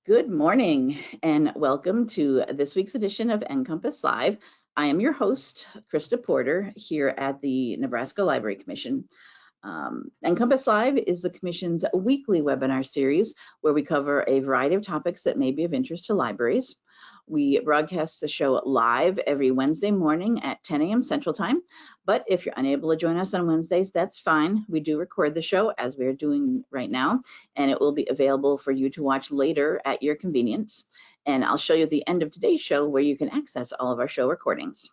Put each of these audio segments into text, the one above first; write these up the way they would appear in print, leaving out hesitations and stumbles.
Good morning and welcome to this week's edition of NCompass Live. I am your host, Krista Porter, here at the Nebraska Library Commission. NCompass Live is the Commission's weekly webinar series where we cover a variety of topics that may be of interest to libraries. We broadcast the show live every Wednesday morning at 10 a.m. Central Time, but if you're unable to join us on Wednesdays, that's fine. We do record the show as we're doing right now, and it will be available for you to watch later at your convenience. And I'll show you at the end of today's show where you can access all of our show recordings.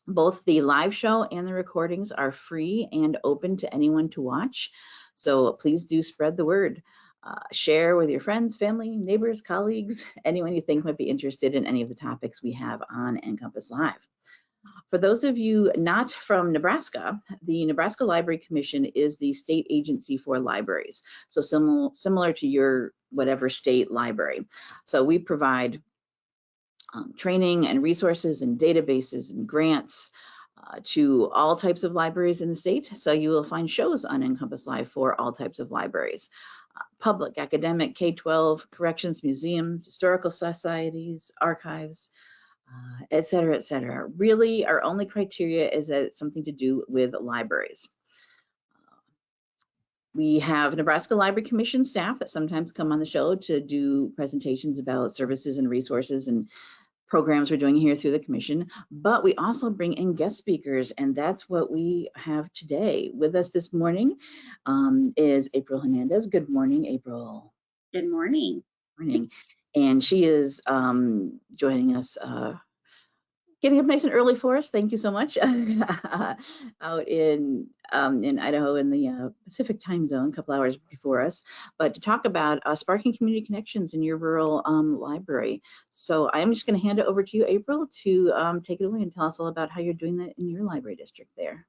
Both the live show and the recordings are free and open to anyone to watch. So please do spread the word. Share with your friends, family, neighbors, colleagues, anyone you think might be interested in any of the topics we have on NCompass Live. For those of you not from Nebraska, the Nebraska Library Commission is the state agency for libraries. So similar to your whatever state library. So we provide training and resources and databases and grants to all types of libraries in the state. So you will find shows on NCompass Live for all types of libraries. Public, academic, K-12, corrections, museums, historical societies, archives, et cetera, et cetera. Really, our only criteria is that it's something to do with libraries. We have Nebraska Library Commission staff that sometimes come on the show to do presentations about services and resources and programs we're doing here through the commission, but we also bring in guest speakers, and that's what we have today. With us this morning is April Hernandez. Good morning, April. Good morning. Morning. And she is joining us, getting up nice and early for us. Thank you so much. Out in Idaho in the Pacific time zone, a couple hours before us, but to talk about sparking community connections in your rural library. So I'm just going to hand it over to you, April, to take it away and tell us all about how you're doing that in your library district there.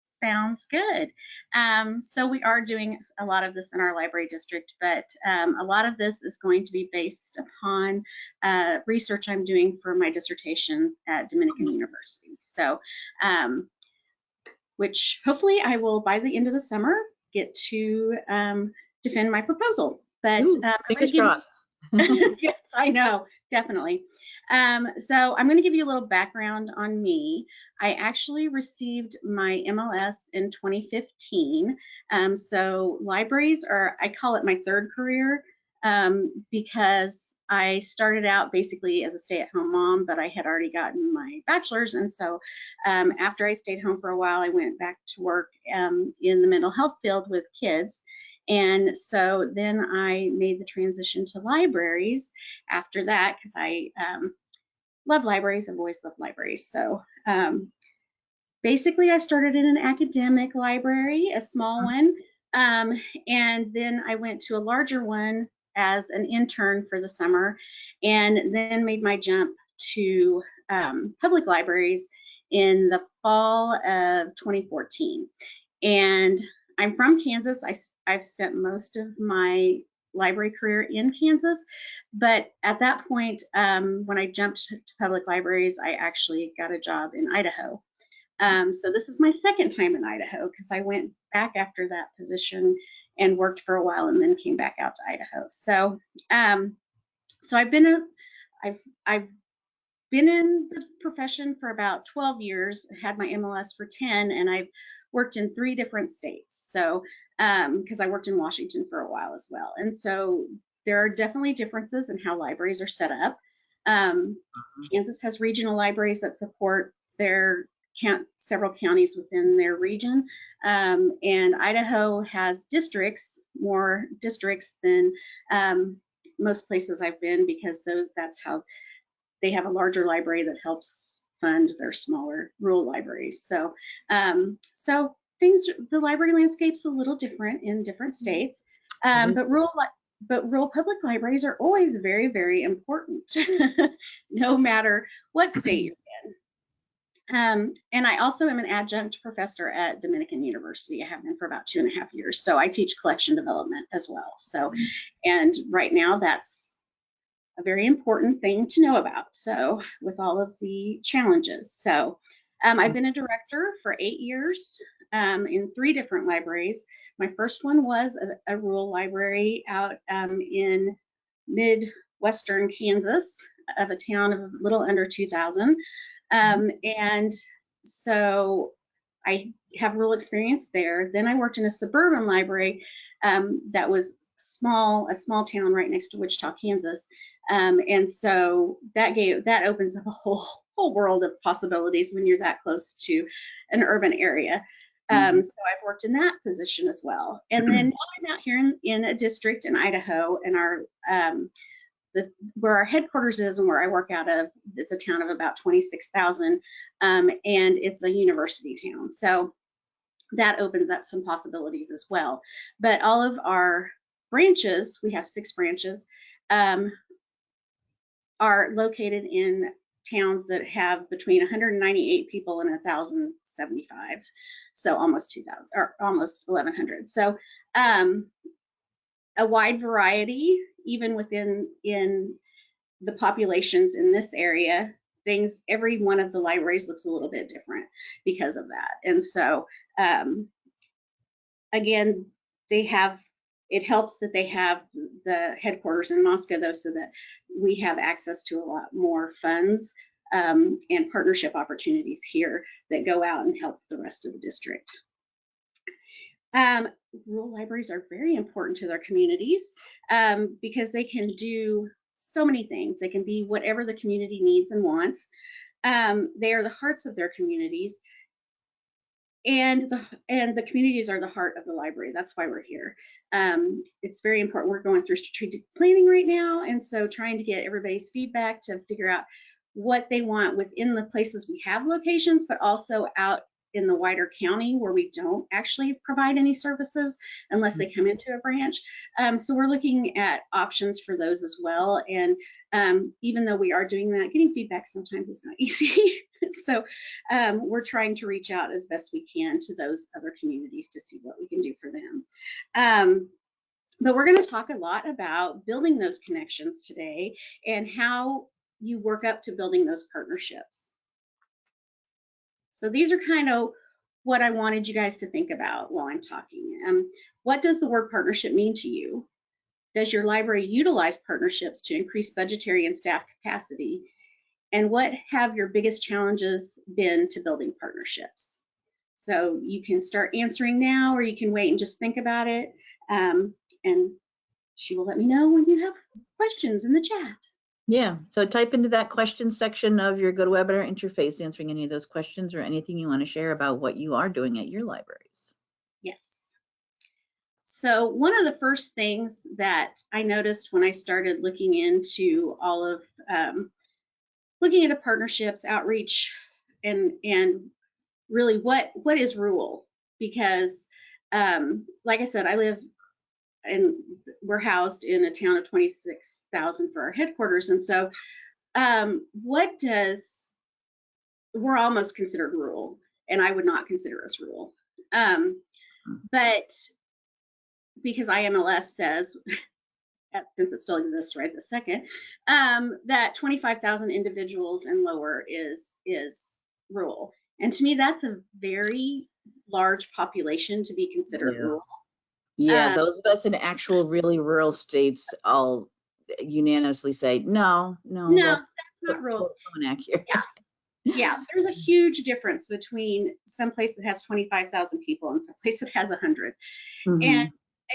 Sounds good. So we are doing a lot of this in our library district, but a lot of this is going to be based upon research I'm doing for my dissertation at Dominican University. So, which hopefully I will, by the end of the summer, get to defend my proposal. But fingers crossed. Yes, I know, definitely. So I'm going to give you a little background on me. I actually received my MLS in 2015. So libraries are, I call it my third career, because I started out basically as a stay-at-home mom, but I had already gotten my bachelor's. And so after I stayed home for a while, I went back to work in the mental health field with kids. And so then I made the transition to libraries after that, because I love libraries. I've always loved libraries. So basically I started in an academic library, a small one, and then I went to a larger one as an intern for the summer, and then made my jump to public libraries in the fall of 2014. And I'm from Kansas. I've spent most of my library career in Kansas, but at that point, when I jumped to public libraries, I actually got a job in Idaho. So this is my second time in Idaho, because I went back after that position and worked for a while and then came back out to Idaho. So I've been in the profession for about 12 years, had my MLS for 10, and I've worked in 3 different states. So, because I worked in Washington for a while as well. And so there are definitely differences in how libraries are set up. Kansas has regional libraries that support their several counties within their region. And Idaho has districts, more districts than most places I've been, because that's how they have a larger library that helps fund their smaller rural libraries. So, the library landscape's a little different in different states, but rural public libraries are always very, very important, no matter what state you're in. And I also am an adjunct professor at Dominican University. I have been for about 2.5 years. So I teach collection development as well. So, and right now that's a very important thing to know about. So with all of the challenges. So I've been a director for 8 years in 3 different libraries. My first one was a rural library out in Midwestern Kansas, of a town of a little under 2,000. And so I have rural experience there. Then I worked in a suburban library that was a small town right next to Wichita, Kansas. And so that opens up a whole world of possibilities when you're that close to an urban area. So I've worked in that position as well. And then now I'm out here in a district in Idaho, and where our headquarters is and where I work out of, it's a town of about 26,000, and it's a university town. So that opens up some possibilities as well. But all of our branches, we have 6 branches, are located in towns that have between 198 people and 1,075, so almost 2,000 or almost 1,100. So a wide variety, even within the populations in this area. Every one of the libraries looks a little bit different because of that. And so again, it helps that they have the headquarters in Moscow, though, so that we have access to a lot more funds and partnership opportunities here that go out and help the rest of the district. Rural libraries are very important to their communities because they can do so many things. They can be whatever the community needs and wants. They are the hearts of their communities. And the communities are the heart of the library. That's why we're here. It's very important. We're going through strategic planning right now, and so trying to get everybody's feedback to figure out what they want within the places we have locations, but also out in the wider county where we don't actually provide any services unless they come into a branch. So we're looking at options for those as well. And even though we are doing that, getting feedback sometimes is not easy. So we're trying to reach out as best we can to those other communities to see what we can do for them. But we're going to talk a lot about building those connections today and how you work up to building those partnerships. So these are kind of what I wanted you guys to think about while I'm talking. What does the word partnership mean to you? Does your library utilize partnerships to increase budgetary and staff capacity? And what have your biggest challenges been to building partnerships? So you can start answering now, or you can wait and just think about it. And she will let me know when you have questions in the chat. Yeah, so type into that question section of your GoToWebinar interface, answering any of those questions or anything you want to share about what you are doing at your libraries. Yes. So one of the first things that I noticed when I started looking into all of looking into partnerships, outreach, and really what is rural, because like I said, I live and we're housed in a town of 26,000 for our headquarters. And so we're almost considered rural, and I would not consider us rural. But because IMLS says, since it still exists right this second, that 25,000 individuals and lower is rural. And to me, that's a very large population to be considered rural. Yeah, those of us in actual really rural states all unanimously say, no, that's not rural. Inaccurate. Yeah, there's a huge difference between some place that has 25,000 people and some place that has 100.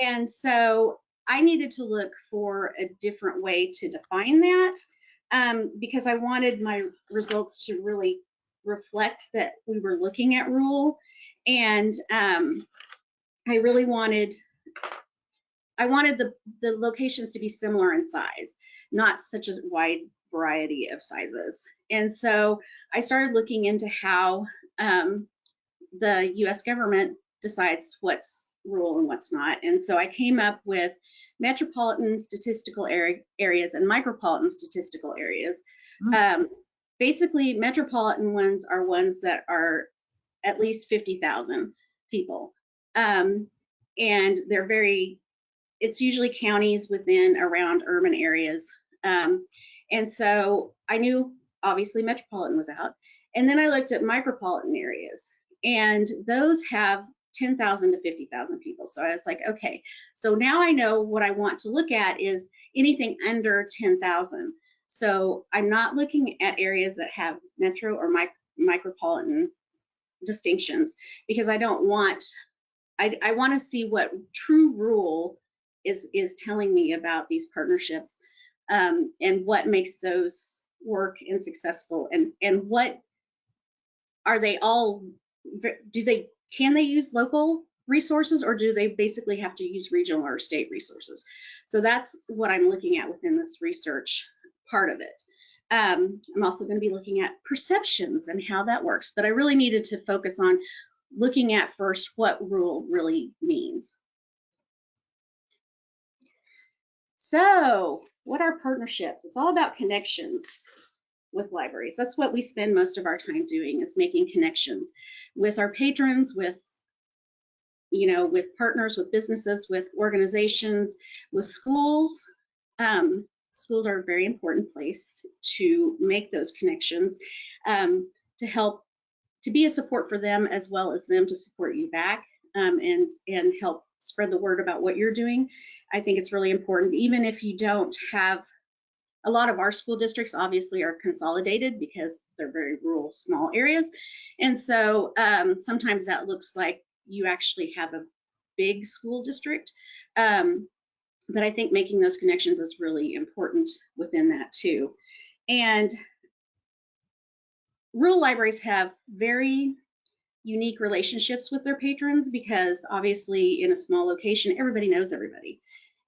And so I needed to look for a different way to define that because I wanted my results to really reflect that we were looking at rural, and I really wanted the locations to be similar in size, not such a wide variety of sizes. And so I started looking into how the US government decides what's rural and what's not. And so I came up with metropolitan statistical areas and micropolitan statistical areas. Basically, metropolitan ones are ones that are at least 50,000 people. And it's usually counties around urban areas. And so I knew obviously metropolitan was out. And then I looked at micropolitan areas, and those have 10,000 to 50,000 people. So I was like, okay, so now I know what I want to look at is anything under 10,000. So I'm not looking at areas that have metro or micropolitan distinctions, because I don't want, I want to see what true rural is telling me about these partnerships, and what makes those work and successful, and what are they all, can they use local resources, or do they basically have to use regional or state resources? So that's what I'm looking at within this research part of it. I'm also going to be looking at perceptions and how that works, but I really needed to focus on looking at first what rural really means. So what are partnerships? It's all about connections with libraries. That's what we spend most of our time doing, is making connections with our patrons, with, you know, with partners, with businesses, with organizations, with schools. Schools are a very important place to make those connections, to help, to be a support for them, as well as them to support you back, and help spread the word about what you're doing. I think it's really important, even if you don't have, a lot of our school districts obviously are consolidated because they're very rural, small areas. And so sometimes that looks like you actually have a big school district. But I think making those connections is really important within that too. And rural libraries have very unique relationships with their patrons, because obviously in a small location, everybody knows everybody.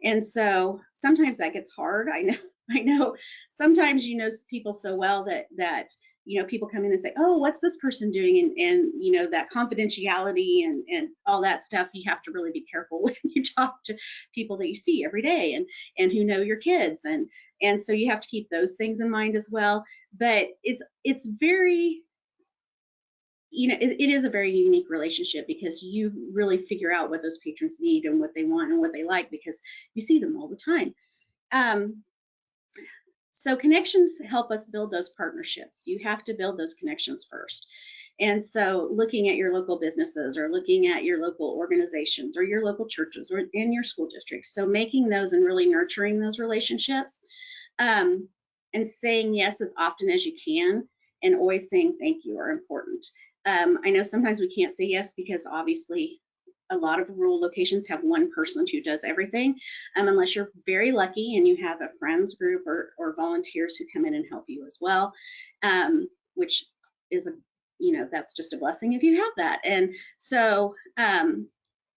And so sometimes that gets hard. I know sometimes you know people so well that you know, people come in and say, oh, what's this person doing? And you know, that confidentiality and all that stuff, you have to really be careful when you talk to people that you see every day and who know your kids. And so you have to keep those things in mind as well. But it's very, you know, it is a very unique relationship, because you really figure out what those patrons need and what they want and what they like, because you see them all the time. So connections help us build those partnerships. You have to build those connections first. And so looking at your local businesses, or looking at your local organizations, or your local churches, or in your school districts. So making those and really nurturing those relationships, and saying yes as often as you can, and always saying thank you are important. I know sometimes we can't say yes, because obviously a lot of rural locations have one person who does everything, unless you're very lucky and you have a friends group or volunteers who come in and help you as well, which is, you know, that's just a blessing if you have that. And so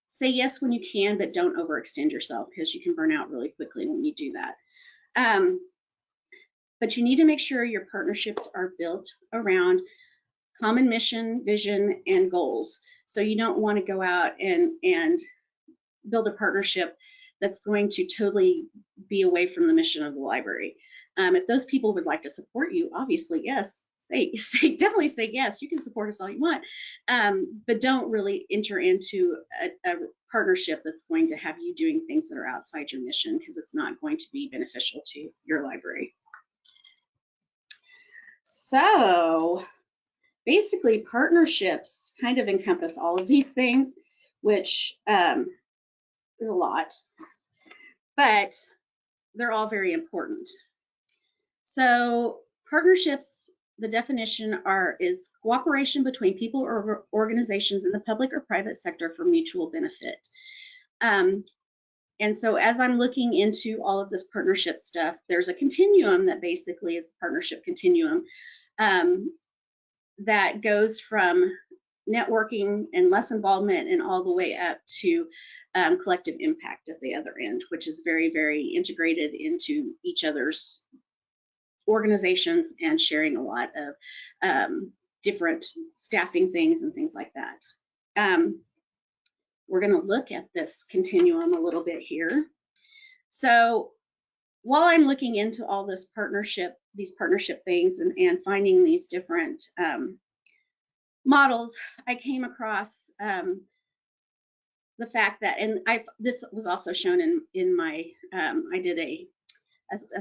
say yes when you can, but don't overextend yourself, because you can burn out really quickly when you do that. But you need to make sure your partnerships are built around common mission, vision, and goals. So you don't want to go out and build a partnership that's going to totally be away from the mission of the library. If those people would like to support you, obviously, yes, definitely say yes. You can support us all you want, but don't really enter into a partnership that's going to have you doing things that are outside your mission, because it's not going to be beneficial to your library. So basically, partnerships kind of encompass all of these things, which is a lot, but they're all very important. So partnerships, the definition is cooperation between people or organizations in the public or private sector for mutual benefit. And so as I'm looking into all of this partnership stuff, there's a continuum that basically is a partnership continuum, that goes from networking and less involvement and all the way up to collective impact at the other end, which is very, very integrated into each other's organizations and sharing a lot of different staffing things and things like that. We're going to look at this continuum a little bit here. So while I'm looking into all this these partnership things and finding these different models, I came across the fact that, and this was also shown in my, I did a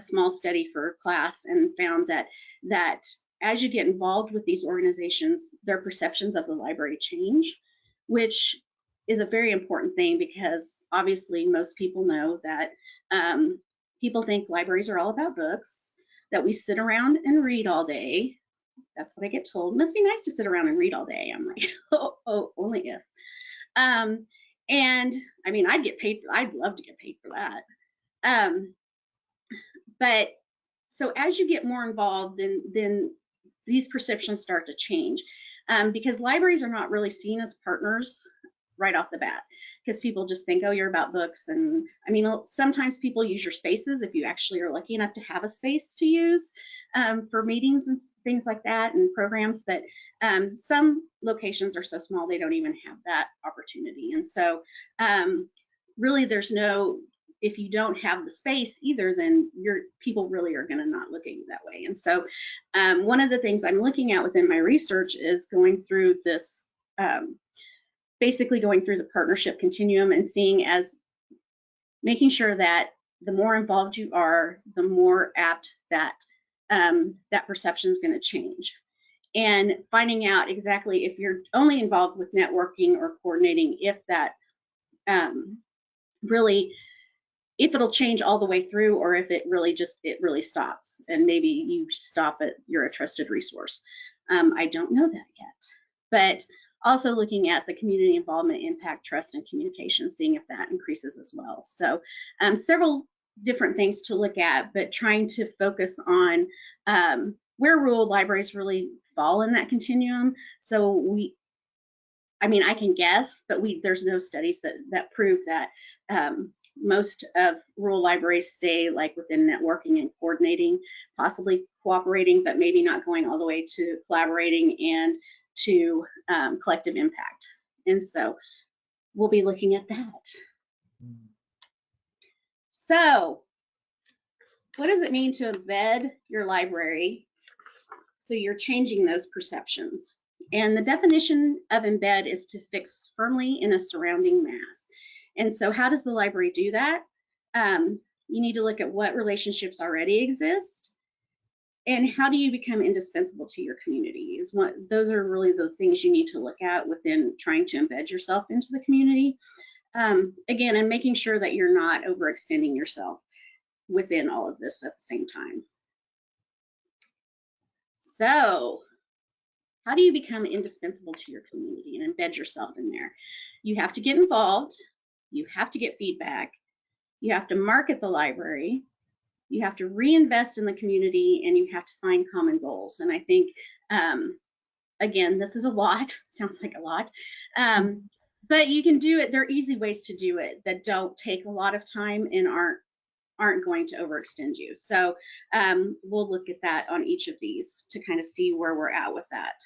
small study for class, and found that as you get involved with these organizations, their perceptions of the library change, which is a very important thing, because obviously most people know that people think libraries are all about books, that we sit around and read all day. That's what I get told. It must be nice to sit around and read all day. I'm like, oh, only if. And I mean, I'd love to get paid for that. But so as you get more involved, then these perceptions start to change, because libraries are not really seen as partners right off the bat, because people just think, oh, you're about books. And I mean, sometimes people use your spaces if you actually are lucky enough to have a space to use for meetings and things like that and programs. But some locations are so small they don't even have that opportunity. And so really there's no, if you don't have the space either, then your people really are going to not look at you that way. And so one of the things I'm looking at within my research is going through this, basically going through the partnership continuum and making sure that the more involved you are, the more apt that that perception is going to change. And finding out exactly if you're only involved with networking or coordinating, if that really, if it'll change all the way through, or if it really stops and maybe you stop at you're a trusted resource. I don't know that yet, but also looking at the community involvement, impact, trust, and communication, seeing if that increases as well. So several different things to look at, but trying to focus on where rural libraries really fall in that continuum. So I mean, I can guess, but there's no studies that prove that most of rural libraries stay like within networking and coordinating, possibly cooperating, but maybe not going all the way to collaborating and to collective impact. And so we'll be looking at that. So what does it mean to embed your library so you're changing those perceptions? And the definition of embed is to fix firmly in a surrounding mass. And so how does the library do that? You need to look at what relationships already exist and how do you become indispensable to your community. Those are really the things you need to look at within trying to embed yourself into the community. Again, and making sure that you're not overextending yourself within all of this at the same time. So how do you become indispensable to your community and embed yourself in there? You have to get involved. You have to get feedback. You have to market the library. You have to reinvest in the community, and you have to find common goals. And I think, again, this is a lot. Sounds like a lot. But you can do it. There are easy ways to do it that don't take a lot of time and aren't going to overextend you. So we'll look at that on each of these to kind of see where we're at with that.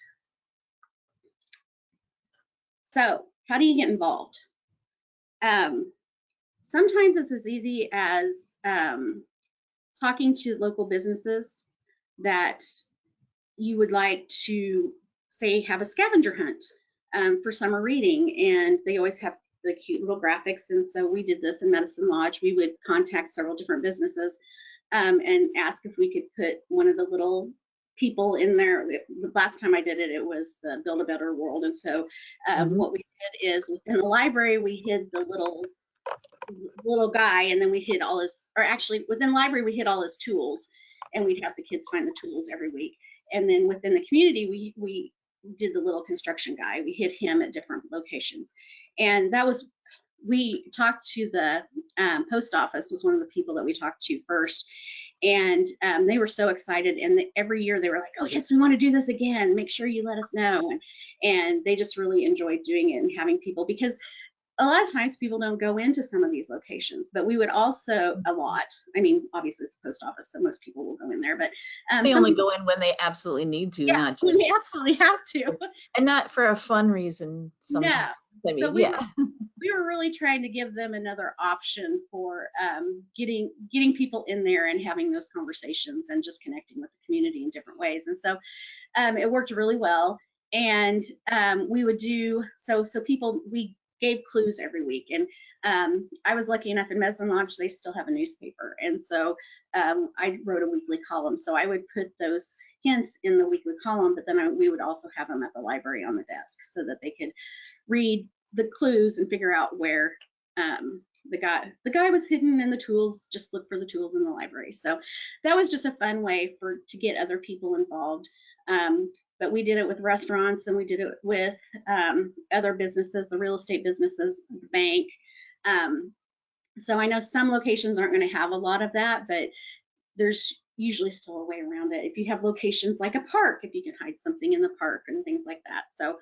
So how do you get involved? Sometimes it's as easy as talking to local businesses that you would like to, say, have a scavenger hunt for summer reading, and they always have the cute little graphics. And so we did this in Medicine Lodge. We would contact several different businesses and ask if we could put one of the little people in there. The last time I did it, it was the Build a Better World. And so what we did is within the library, we hid the little guy, and then we hid all his, or actually within the library, we hid all his tools, and we'd have the kids find the tools every week. And then within the community, we did the little construction guy. We hid him at different locations. And that was, we talked to the post office, was one of the people that we talked to first. And they were so excited. And every year they were like, oh yes, we want to do this again. Make sure you let us know. And they just really enjoyed doing it and having people, because a lot of times people don't go into some of these locations, but we would also I mean, obviously it's the post office, so most people will go in there, but they only go in when they absolutely need to, not when they absolutely have to, and not for a fun reason. Sometimes. No, I mean, we were really trying to give them another option for getting people in there and having those conversations and just connecting with the community in different ways. And so it worked really well. And we would do so people, we gave clues every week. And I was lucky enough in Medicine Lodge, they still have a newspaper. And so I wrote a weekly column. So I would put those hints in the weekly column, but then we would also have them at the library on the desk so that they could read the clues and figure out where the guy was hidden in the tools. Just look for the tools in the library. So that was just a fun way to get other people involved. But we did it with restaurants, and we did it with other businesses, the real estate businesses, the bank. So I know some locations aren't going to have a lot of that, but there's usually still a way around it. If you have locations like a park, if you can hide something in the park and things like that. So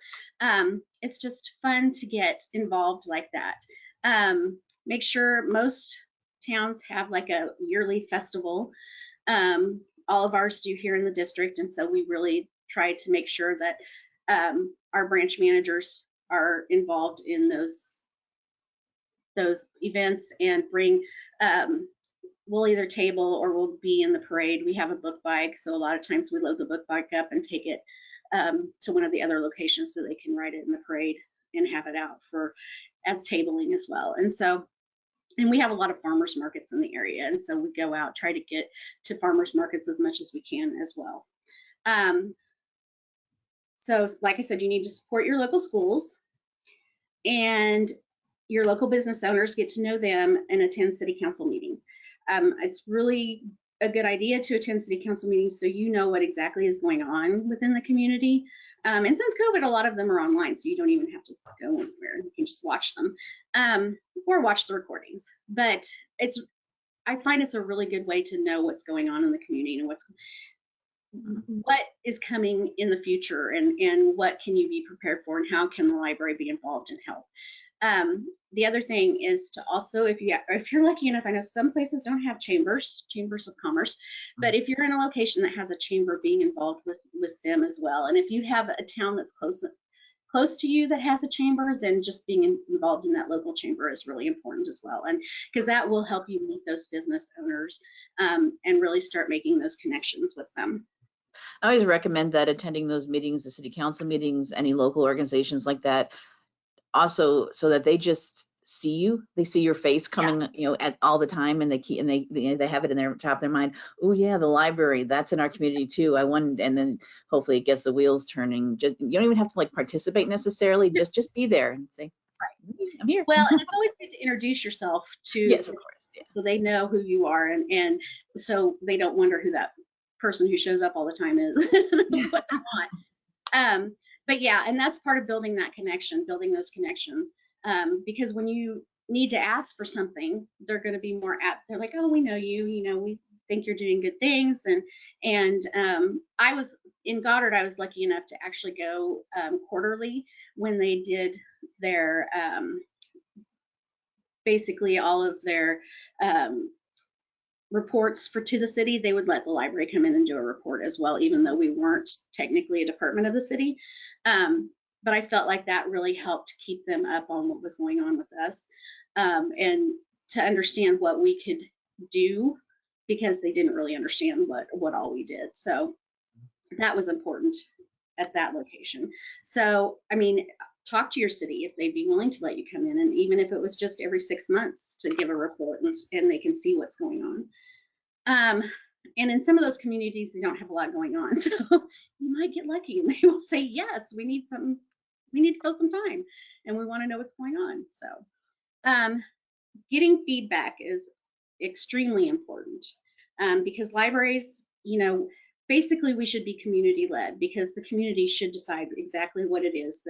it's just fun to get involved like that. Make sure most towns have like a yearly festival. All of ours do here in the district, and so we really try to make sure that our branch managers are involved in those events and bring we'll either table or we'll be in the parade. We have a book bike, so a lot of times we load the book bike up and take it to one of the other locations so they can ride it in the parade and have it out as tabling as well. And we have a lot of farmers markets in the area, and so we go out, try to get to farmers markets as much as we can as well. So like I said, you need to support your local schools, and your local business owners, get to know them and attend city council meetings. It's really a good idea to attend city council meetings so you know what exactly is going on within the community. And since COVID, a lot of them are online, so you don't even have to go anywhere. You can just watch them or watch the recordings. But I find it's a really good way to know what's going on in the community and what is coming in the future, and what can you be prepared for, and how can the library be involved and help. The other thing is to also, if you're lucky enough, I know some places don't have chambers of commerce, but if you're in a location that has a chamber, being involved with them as well. And if you have a town that's close to you that has a chamber, then just being involved in that local chamber is really important as well. And because that will help you meet those business owners and really start making those connections with them. I always recommend that attending those meetings, the city council meetings, any local organizations like that, also so that they just see you, they see your face coming, at all the time, and they have it in their top of their mind. Oh yeah, the library, that's in our community too. And then hopefully it gets the wheels turning. You don't even have to like participate necessarily. Just be there and say, I'm here. Well, and it's always good to introduce yourself to, yes, of course, yeah. So they know who you are, and so they don't wonder who that person who shows up all the time is. What they want. But yeah, and that's part of building that connection, building those connections. Because when you need to ask for something, they're going to be more apt. They're like, oh, we know you, we think you're doing good things. And I was in Goddard, I was lucky enough to actually go quarterly when they did their, basically all of their reports to the city. They would let the library come in and do a report as well, even though we weren't technically a department of the city. But I felt like that really helped keep them up on what was going on with us, and to understand what we could do, because they didn't really understand what all we did. So that was important at that location. So, I mean, talk to your city if they'd be willing to let you come in, and even if it was just every 6 months to give a report, and they can see what's going on. And in some of those communities, they don't have a lot going on, so you might get lucky and they will say, yes, we need to fill some time, and we want to know what's going on. So getting feedback is extremely important, because libraries, basically we should be community led, because the community should decide exactly what it is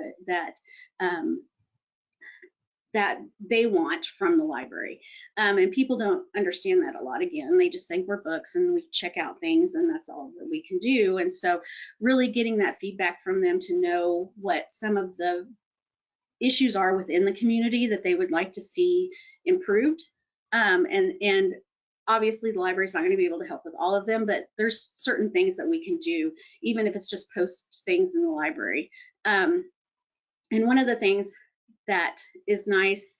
that they want from the library. And people don't understand that a lot. Again, they just think we're books and we check out things and that's all that we can do. And so really getting that feedback from them to know what some of the issues are within the community that they would like to see improved. And obviously the library is not going to be able to help with all of them, but there's certain things that we can do, even if it's just post things in the library. And one of the things that is nice,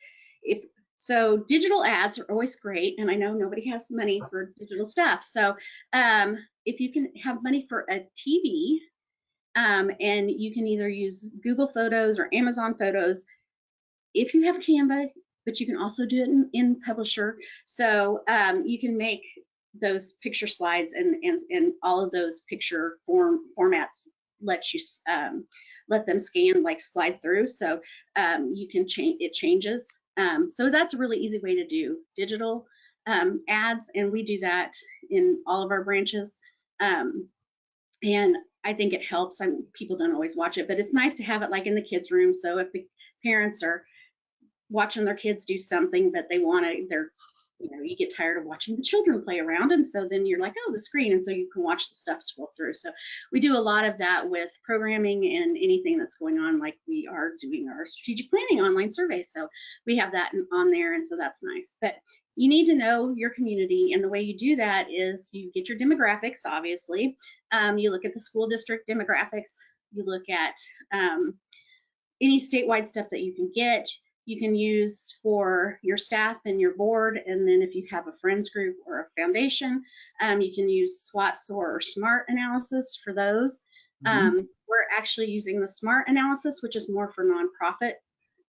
so digital ads are always great, and I know nobody has money for digital stuff. So if you can have money for a TV, and you can either use Google Photos or Amazon Photos, if you have Canva, but you can also do it in Publisher. So you can make those picture slides and all of those picture formats lets you let them scan, like slide through, so you can change, it changes. So that's a really easy way to do digital ads, and we do that in all of our branches. And I think it helps. People don't always watch it, but it's nice to have it like in the kids' room. So if the parents are watching their kids do something, but they want to, you get tired of watching the children play around, and so then you're like, oh, the screen, and so you can watch the stuff scroll through. So we do a lot of that with programming and anything that's going on, like we are doing our strategic planning online survey, so we have that on there, and so that's nice. But you need to know your community, and the way you do that is you get your demographics, obviously. You look at the school district demographics, you look at any statewide stuff that you can get. You can use for your staff and your board, and then if you have a friends group or a foundation, you can use SWOT, SOAR, or SMART analysis for those. We're actually using the SMART analysis, which is more for nonprofit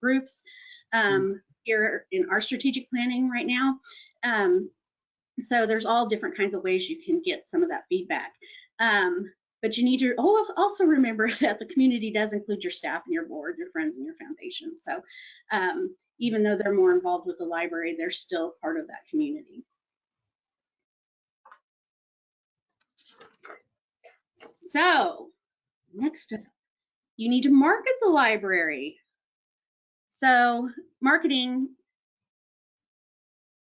groups here in our strategic planning right now. So there's all different kinds of ways you can get some of that feedback. But you need to also remember that the community does include your staff and your board, your friends and your foundation. So even though they're more involved with the library, they're still part of that community. So next up, you need to market the library. So marketing,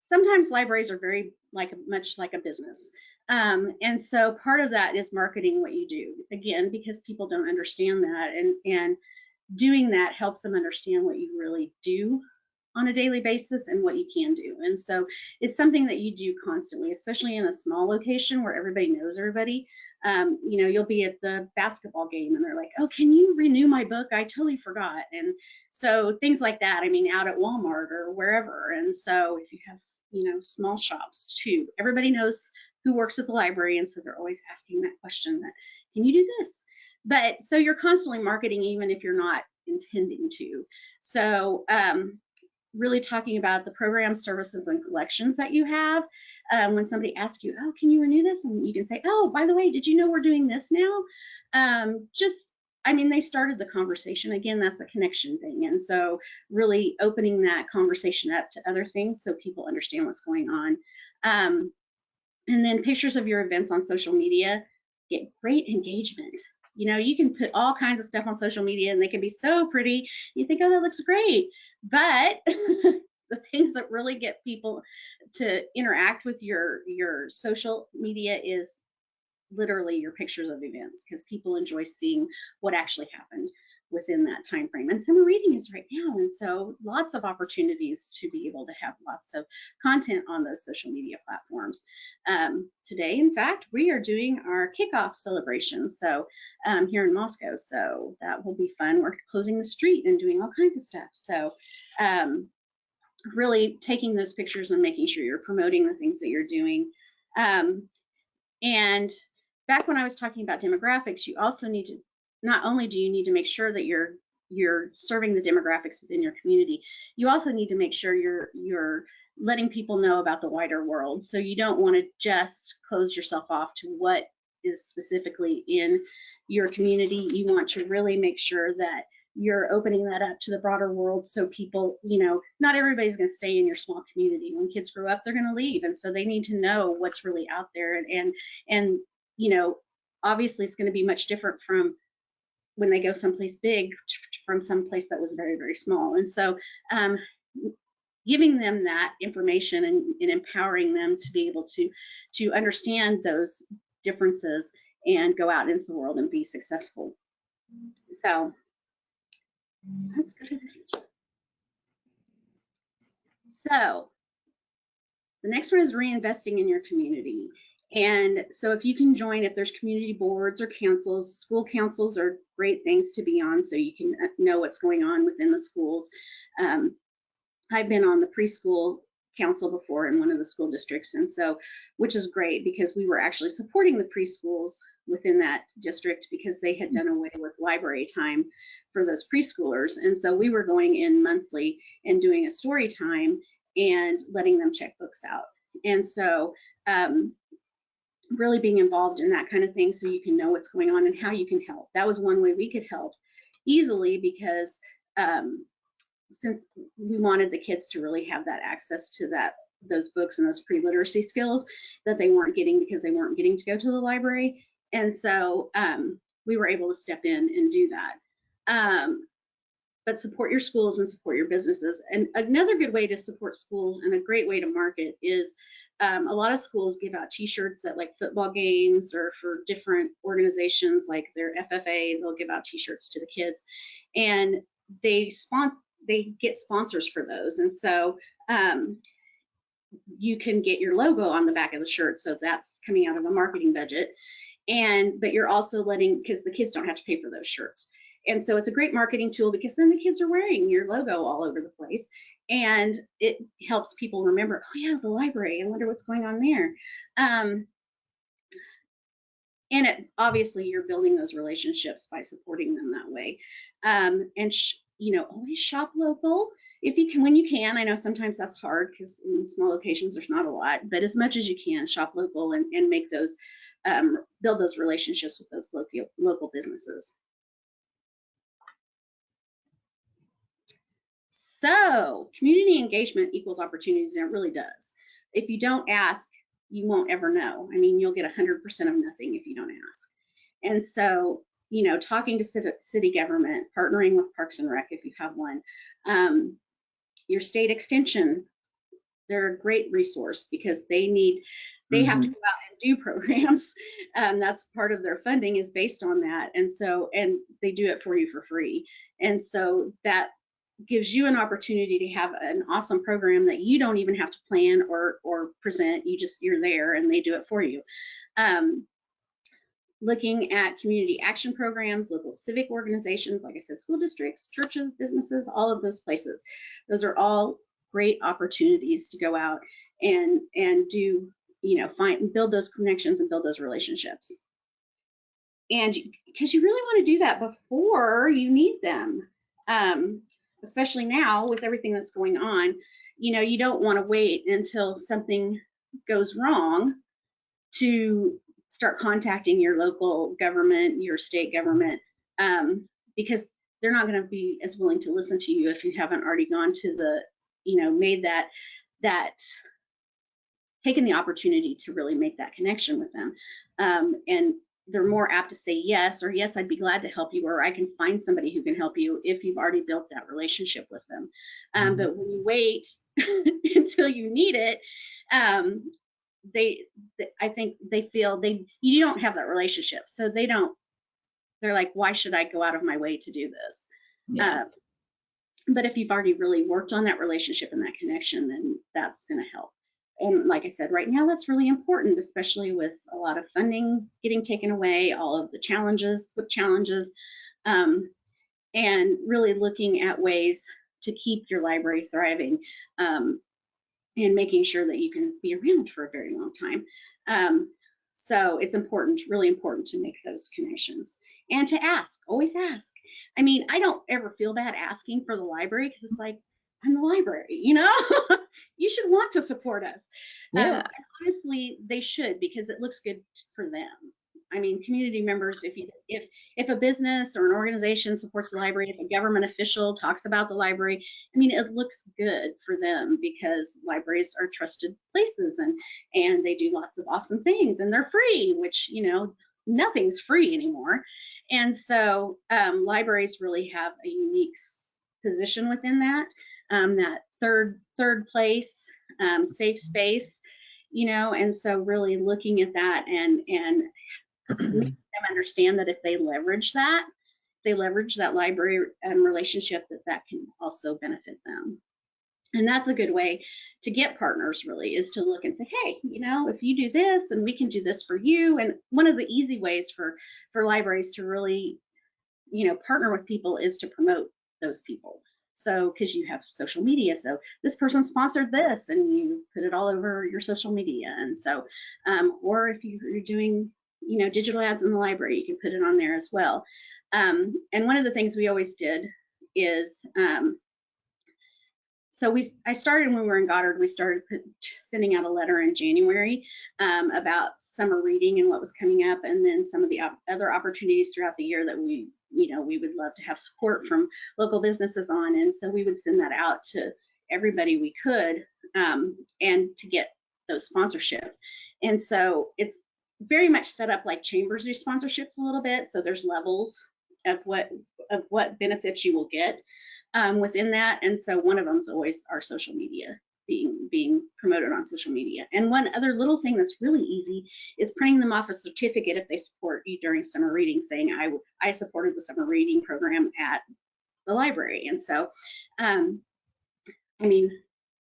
sometimes libraries are very much like a business. And so part of that is marketing what you do, again, because people don't understand that, and doing that helps them understand what you really do on a daily basis and what you can do. And so it's something that you do constantly, especially in a small location where everybody knows everybody. You'll be at the basketball game and they're like, oh, can you renew my book? I totally forgot. And so things like that, out at Walmart or wherever. And so if you have small shops too, everybody knows who works at the library, and so they're always asking that question, that can you do this? But so you're constantly marketing even if you're not intending to. So really talking about the programs, services, and collections that you have. When somebody asks you, oh, can you renew this? And you can say, oh, by the way, did you know we're doing this now? They started the conversation. Again, that's a connection thing. And so really opening that conversation up to other things so people understand what's going on. And then pictures of your events on social media get great engagement. You can put all kinds of stuff on social media and they can be so pretty. You think, oh, that looks great. But the things that really get people to interact with your social media is literally your pictures of events, because people enjoy seeing what actually happened within that time frame. And summer reading is right now, and so lots of opportunities to be able to have lots of content on those social media platforms. Today, in fact, we are doing our kickoff celebration, so here in Moscow, so that will be fun. We're closing the street and doing all kinds of stuff. So really taking those pictures and making sure you're promoting the things that you're doing. And back when I was talking about demographics, you also need to, not only do you need to make sure that you're serving the demographics within your community, you also need to make sure you're letting people know about the wider world. So you don't want to just close yourself off to what is specifically in your community. You want to really make sure that you're opening that up to the broader world, so people, not everybody's going to stay in your small community. When kids grow up, they're going to leave, and so they need to know what's really out there. And obviously it's going to be much different from when they go someplace big from someplace that was very, very small. And so giving them that information and empowering them to be able to understand those differences and go out into the world and be successful. So let's go to the next one. So the next one is reinvesting in your community. And so if you can join, if there's community boards or councils, school councils are great things to be on so you can know what's going on within the schools. I've been on the preschool council before in one of the school districts, and so, which is great because we were actually supporting the preschools within that district because they had done away with library time for those preschoolers. And so we were going in monthly and doing a story time and letting them check books out. And so really being involved in that kind of thing so you can know what's going on and how you can help. That was one way we could help easily, because since we wanted the kids to really have that access to those books and those pre-literacy skills that they weren't getting because they weren't getting to go to the library. And so we were able to step in and do that. But support your schools and support your businesses. And another good way to support schools and a great way to market is a lot of schools give out t-shirts at like football games, or for different organizations like their FFA, they'll give out t-shirts to the kids, and they get sponsors for those. And so you can get your logo on the back of the shirt, so that's coming out of a marketing budget. But you're also because the kids don't have to pay for those shirts. And so it's a great marketing tool, because then the kids are wearing your logo all over the place, and it helps people remember, oh yeah, the library, I wonder what's going on there. And obviously you're building those relationships by supporting them that way. Always shop local if you can, when you can. I know sometimes that's hard because in small locations there's not a lot, but as much as you can, shop local and make those, build those relationships with those local businesses. So community engagement equals opportunities, and it really does. If you don't ask, you won't ever know. I mean, you'll get 100% of nothing if you don't ask. And so, talking to city government, partnering with Parks and Rec if you have one, your state extension, they're a great resource, because they have to go out and do programs. That's part of their funding is based on that. And they do it for you for free. And so that gives you an opportunity to have an awesome program that you don't even have to plan or present. You're there and they do it for you. Looking at community action programs, local civic organizations, like I said, school districts, churches, businesses, all of those places. Those are all great opportunities to go out and do, build those connections and build those relationships. And because you really want to do that before you need them. Especially now with everything that's going on, you don't want to wait until something goes wrong to start contacting your local government, your state government, because they're not going to be as willing to listen to you if you haven't already gone to made that taken the opportunity to really make that connection with them. And they're more apt to say yes, or yes, I'd be glad to help you, or I can find somebody who can help you if you've already built that relationship with them. But when you wait until you need it, I think they feel you don't have that relationship, so they're like, why should I go out of my way to do this? Yeah. But if you've already really worked on that relationship and that connection, then that's going to help. And like I said, right now that's really important, especially with a lot of funding getting taken away, all of the challenges, and really looking at ways to keep your library thriving, and making sure that you can be around for a very long time. So it's important, really important, to make those connections and to ask, always ask. I mean, I don't ever feel bad asking for the library, because it's like, I'm the library, you should want to support us. Yeah. Honestly, they should, because it looks good for them. I mean, community members, if a business or an organization supports the library, if a government official talks about the library, I mean, it looks good for them, because libraries are trusted places, and they do lots of awesome things, and they're free, which, nothing's free anymore. And so libraries really have a unique position within that, that third place, safe space, and so really looking at that and making them understand that if they leverage that library relationship, that can also benefit them. And that's a good way to get partners, really, is to look and say, hey, if you do this, and we can do this for you. And one of the easy ways for libraries to really, partner with people is to promote those people. So, because you have social media, so this person sponsored this, and you put it all over your social media. And so, or if you're doing, digital ads in the library, you can put it on there as well. And one of the things we always did is So I started when we were in Goddard, we started sending out a letter in January about summer reading and what was coming up, and then some of the other opportunities throughout the year that we would love to have support from local businesses on. And so we would send that out to everybody we could, and to get those sponsorships. And so it's very much set up like chambers do sponsorships a little bit. So there's levels of what benefits you will get within that. And so one of them is always our social media, being promoted on social media. And one other little thing that's really easy is printing them off a certificate if they support you during summer reading, saying I supported the summer reading program at the library. And so I mean,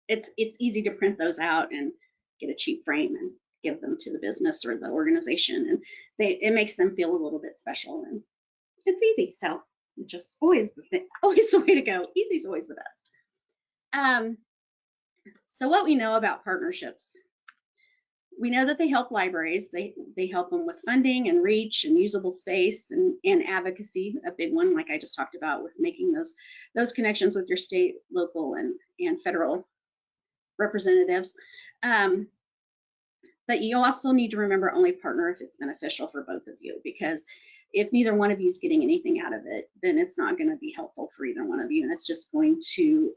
it's easy to print those out and get a cheap frame and give them to the business or the organization, and it makes them feel a little bit special, and it's easy. So just always always the way to go. Easy is always the best. So what we know about partnerships, we know that they help libraries. They help them with funding and reach and usable space and advocacy, a big one, like I just talked about, with making those connections with your state, local, and federal representatives. But you also need to remember only partner if it's beneficial for both of you, because if neither one of you is getting anything out of it, then it's not going to be helpful for either one of you, and it's just going to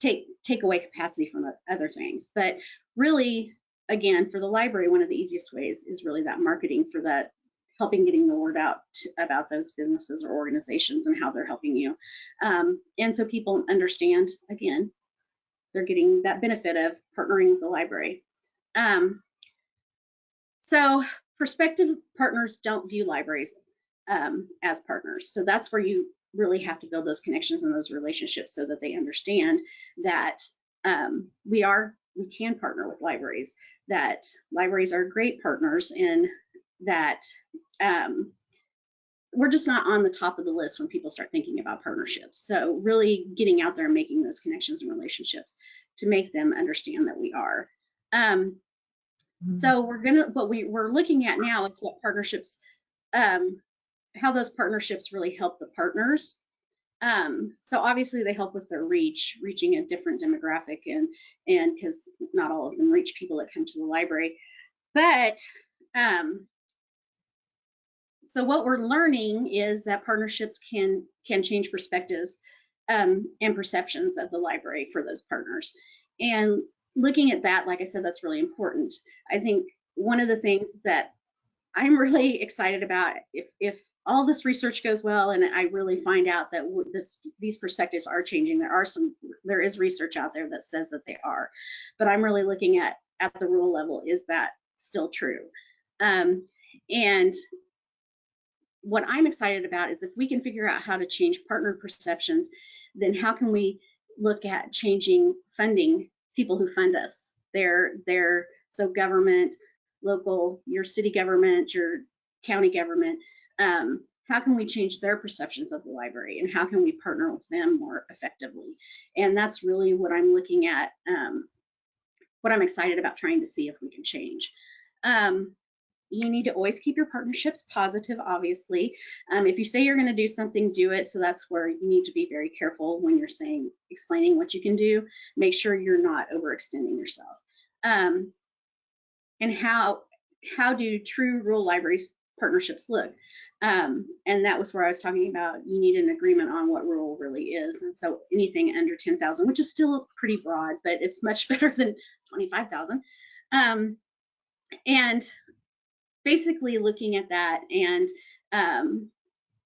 take away capacity from other things. But really, again, for the library, one of the easiest ways is really that marketing, for that helping getting the word out about those businesses or organizations and how they're helping you. And so people understand, again, they're getting that benefit of partnering with the library. So prospective partners don't view libraries as partners. So that's where you really have to build those connections and those relationships so that they understand that we can partner with libraries, that libraries are great partners, and that we're just not on the top of the list when people start thinking about partnerships. So really getting out there and making those connections and relationships to make them understand that we are. So what we're looking at now is what partnerships, how those partnerships really help the partners. So obviously they help with their reaching a different demographic, and because not all of them reach people that come to the library. But so what we're learning is that partnerships can change perspectives and perceptions of the library for those partners. And looking at that, like I said, that's really important. I think one of the things that I'm really excited about, if all this research goes well and I really find out that these perspectives are changing, there is research out there that says that they are, but I'm really looking at the rural level, is that still true? And what I'm excited about is if we can figure out how to change partner perceptions, then how can we look at changing funding, people who fund us, so government, local, your city government, your county government, how can we change their perceptions of the library, and how can we partner with them more effectively? And that's really what I'm looking at, what I'm excited about trying to see if we can change. You need to always keep your partnerships positive, obviously. If you say you're going to do something, do it. So that's where you need to be very careful when you're explaining what you can do. Make sure you're not overextending yourself. And how do true rural libraries partnerships look? And that was where I was talking about, you need an agreement on what rural really is. And so anything under 10,000, which is still pretty broad, but it's much better than 25,000. And basically looking at that, and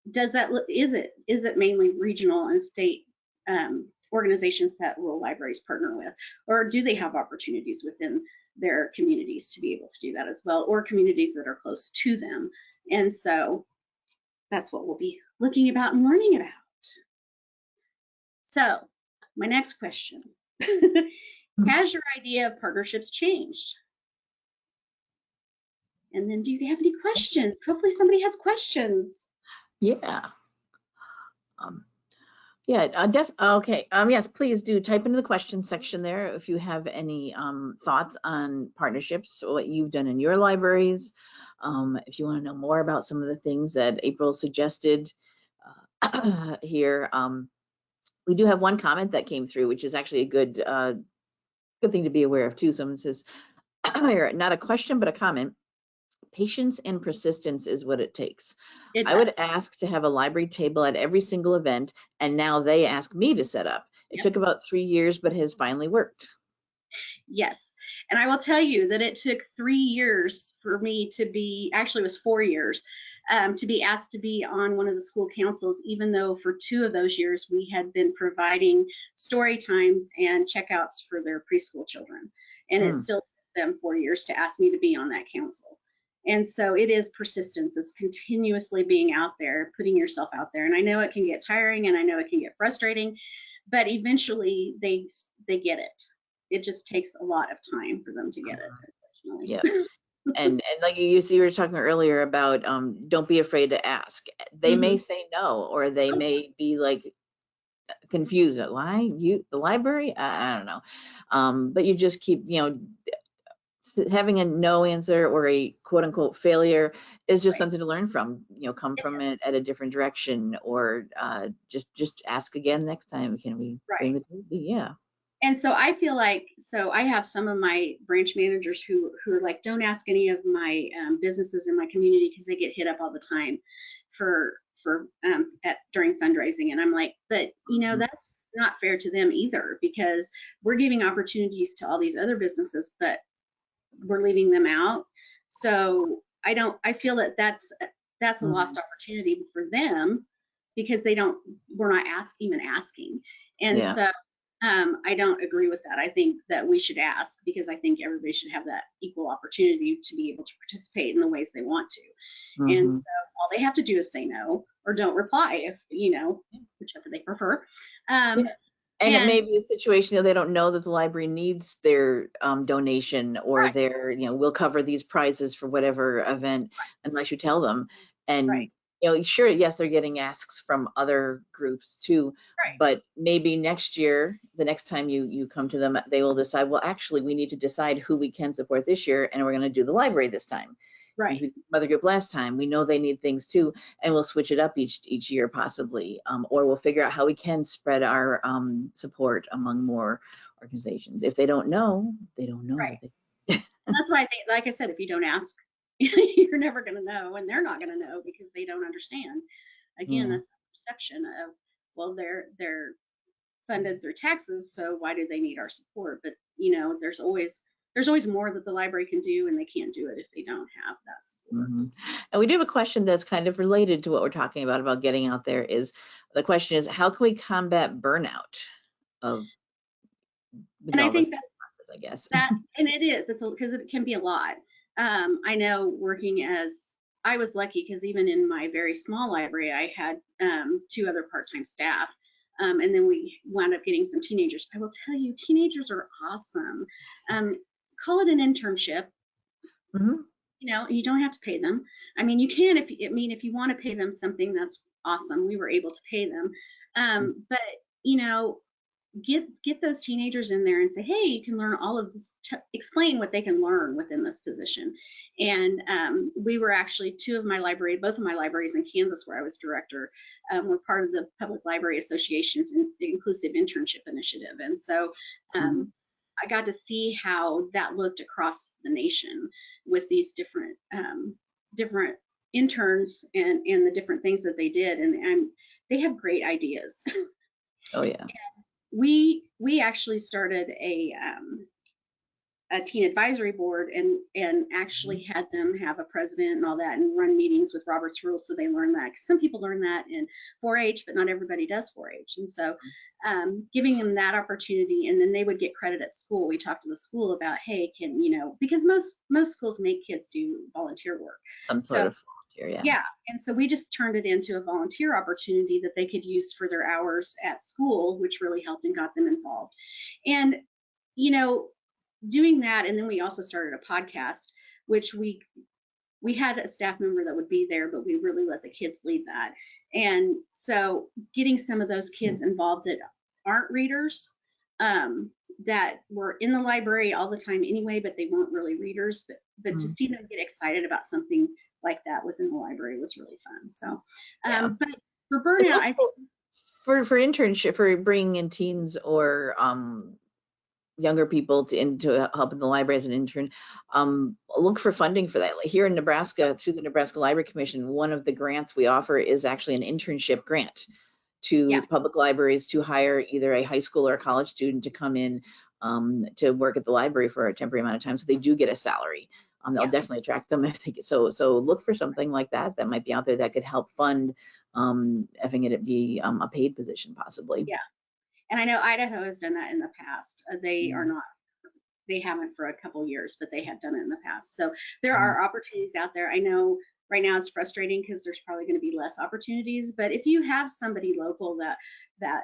is it mainly regional and state organizations that rural libraries partner with, or do they have opportunities within their communities to be able to do that as well, or communities that are close to them? And so that's what we'll be looking about and learning about. So my next question, has your idea of partnerships changed? And then do you have any questions? Hopefully somebody has questions. Yeah. Okay. Yes, please do type into the question section there if you have any thoughts on partnerships, or what you've done in your libraries. If you want to know more about some of the things that April suggested here, We do have one comment that came through, which is actually a good good thing to be aware of too. Someone says, not a question, but a comment. Patience and persistence is what it takes. It I would does. ask to have a library table at every single event, and now they ask me to set up. It Yep. took about 3 years, but has finally worked. Yes. And I will tell you that it took 3 years for me to be, actually it was 4 years, to be asked to be on one of the school councils, even though for 2 of those years we had been providing story times and checkouts for their preschool children. And it still took them 4 years to ask me to be on that council. And so it is persistence. It's continuously being out there, putting yourself out there. And I know it can get tiring and I know it can get frustrating, but eventually they get it. It just takes a lot of time for them to get it, unfortunately. Yeah. And like you were talking earlier about don't be afraid to ask. They may say no, or they may be like confused. Why the library? I don't know. But you just keep, having a no answer or a quote unquote failure is just something to learn from. Come from it at a different direction, or just ask again next time. Can we bring the TV? Yeah. And so I feel like, so I have some of my branch managers who are like, don't ask any of my businesses in my community because they get hit up all the time during fundraising. And I'm like, but that's not fair to them either, because we're giving opportunities to all these other businesses, but we're leaving them out. So I feel that that's a lost opportunity for them, because we're not even asking. And so I don't agree with that. I think that we should ask, because I think everybody should have that equal opportunity to be able to participate in the ways they want to. And so all they have to do is say no, or don't reply, if whichever they prefer. And it may be a situation that they don't know that the library needs their donation, or their, we'll cover these prizes for whatever event, unless you tell them. And sure, yes, they're getting asks from other groups too, but maybe next year, the next time you come to them, they will decide, well, actually, we need to decide who we can support this year, and we're going to do the library this time. Since we did the mother group last time, we know they need things too, and we'll switch it up each year possibly, or we'll figure out how we can spread our support among more organizations. If they don't know, they don't know. And that's why I think, like I said, if you don't ask, you're never going to know, and they're not going to know because they don't understand. Again, that's the perception of, well, they're funded through taxes, so why do they need our support? But there's always more that the library can do, and they can't do it if they don't have that support. And we do have a question that's kind of related to what we're talking about getting out there. The question is, how can we combat burnout of the and I think process, I guess. And it's because it can be a lot. I know, I was lucky, because even in my very small library, I had 2 other part-time staff. And then we wound up getting some teenagers. I will tell you, teenagers are awesome. Call it an internship. You don't have to pay them. I mean, you can if you want to pay them something, that's awesome. We were able to pay them. But get those teenagers in there and say, hey, you can learn all of this, explain what they can learn within this position. And we were actually both of my libraries in Kansas, where I was director, were part of the Public Library Association's Inclusive Internship Initiative. And so I got to see how that looked across the nation with these different interns and the different things that they did. And they have great ideas. Oh yeah. We actually started a teen advisory board, and actually had them have a president and all that, and run meetings with Robert's Rules, so they learn that. 'Cause some people learn that in 4-H, but not everybody does 4-H. And so giving them that opportunity, and then they would get credit at school. We talked to the school about, hey, because most schools make kids do volunteer work. Some sort of volunteer, yeah. And so we just turned it into a volunteer opportunity that they could use for their hours at school, which really helped and got them involved. And doing that, and then we also started a podcast, which we had a staff member that would be there, but we really let the kids lead that. And so getting some of those kids involved that aren't readers, that were in the library all the time anyway, but they weren't really readers, but to see them get excited about something like that within the library was really fun. So but for burnout, I think for internship, for bringing in teens or younger people to help in the library as an intern, look for funding for that. Like here in Nebraska, through the Nebraska Library Commission, one of the grants we offer is actually an internship grant to public libraries to hire either a high school or a college student to come in to work at the library for a temporary amount of time. So they do get a salary. They'll definitely attract them if they get, so look for something like that that might be out there that could help fund having it be a paid position possibly. Yeah. And I know Idaho has done that in the past. They are not, they haven't for a couple years, but they have done it in the past. So there are opportunities out there. I know right now it's frustrating because there's probably going to be less opportunities, but if you have somebody local that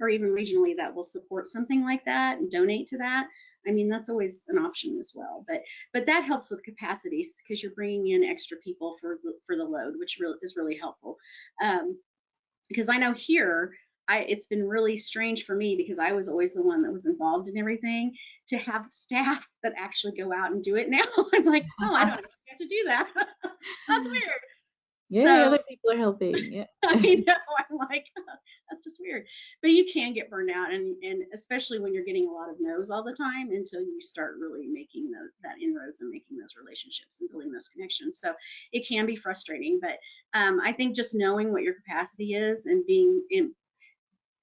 or even regionally that will support something like that and donate to that, I mean, that's always an option as well. But that helps with capacities because you're bringing in extra people for the load, which is really helpful. Because I know here, it's been really strange for me because I was always the one that was involved in everything, to have staff that actually go out and do it now. I'm like, oh, I don't actually have to do that. That's weird. Yeah, so, other people are helping. Yeah. I know. I'm like, that's just weird. But you can get burned out, and especially when you're getting a lot of no's all the time until you start really making that inroads and making those relationships and building those connections. So it can be frustrating, but I think just knowing what your capacity is and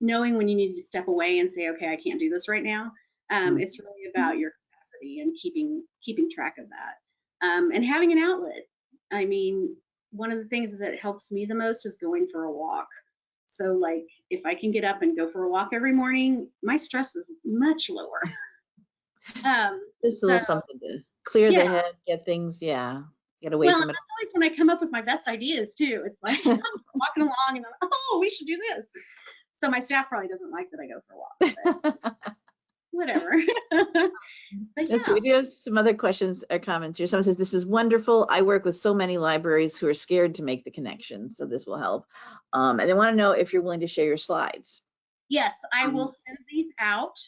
knowing when you need to step away and say, okay, I can't do this right now. It's really about your capacity and keeping track of that, and having an outlet. I mean, one of the things that helps me the most is going for a walk. So like if I can get up and go for a walk every morning, my stress is much lower. Just a little something to clear the head, get things, get away from it. That's always when I come up with my best ideas too. It's like I'm walking along and I'm, oh, we should do this. So my staff probably doesn't like that I go for a walk, but whatever. But So we do have some other questions or comments here. Someone says, this is wonderful. I work with so many libraries who are scared to make the connections, so this will help. And they want to know if you're willing to share your slides. Yes, I will send these out